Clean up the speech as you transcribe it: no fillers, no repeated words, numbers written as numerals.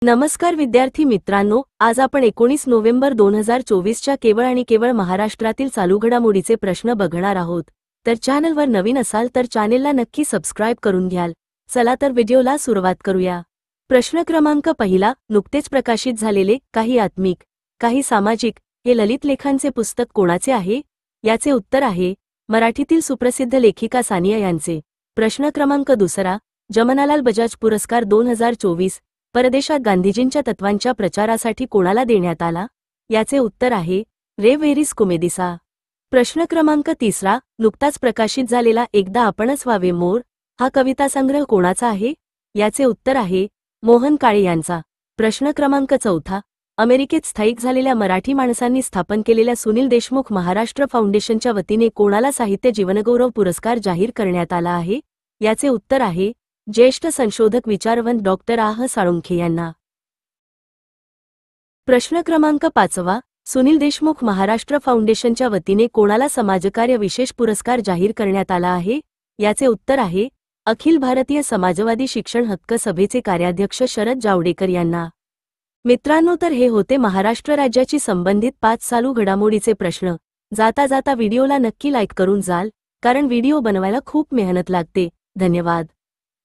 नमस्कार विद्यार्थी मित्रांनो, आज आपण 19 नोव्हेंबर 2024 च्या केवळ आणि केवळ महाराष्ट्रातील चालू घडामोडीचे प्रश्न बघणार आहोत। तर चॅनलवर नवीन असाल तर चॅनेलला नक्की सबस्क्राइब करून घ्याल। चला तर व्हिडिओला सुरुवात करूया। प्रश्न क्रमांक पहिला, नुकतेच प्रकाशित झालेले काही आत्मिक, काही सामाजिक हे ललित लेखांचे पुस्तक कोणाचे आहे? याचे उत्तर आहे मराठीतील सुप्रसिद्ध लेखिका सानिया यांचे। प्रश्न क्रमांक दुसरा, जमनालाल बजाज पुरस्कार 2024 परदेशात गांधीजींच्या तत्वांच्या प्रचारासाठी कोणाला देण्यात आला? याचे उत्तर आहे रे व्हेरिस कोमेदिसा। प्रश्न क्रमांक तिसरा, नुकताच प्रकाशित झालेला एकदा आपणच व्हावे मोर हा कविता संग्रह कोणाचा आहे? याचे उत्तर आहे मोहन काळे यांचा। प्रश्न क्रमांक चौथा, अमेरिकेत स्थायिक झालेल्या मराठी माणसांनी स्थापन केलेल्या सुनील देशमुख महाराष्ट्र फाउंडेशनच्या वतीने कोणाला साहित्य जीवनगौरव पुरस्कार जाहीर करण्यात आला आहे? याचे उत्तर आहे ज्येष्ठ संशोधक विचारवंत डॉक्टर आह साळुंखे यांना। प्रश्न क्रमांक पाचवा, सुनील देशमुख महाराष्ट्र फाउंडेशनच्या वतीने कोणाला समाजकार्य विशेष पुरस्कार जाहीर करण्यात आला आहे? याचे उत्तर आहे अखिल भारतीय समाजवादी शिक्षण हक्क सभेचे कार्याध्यक्ष शरद जावडेकर यांना। मित्रांनो, तर हे होते महाराष्ट्र राज्याची संबंधित 5 चालू घडामोडीचे प्रश्न। जाता जाता व्हिडिओला नक्की लाईक करून जाल, कारण व्हिडिओ बनवायला खूप मेहनत लागते। धन्यवाद।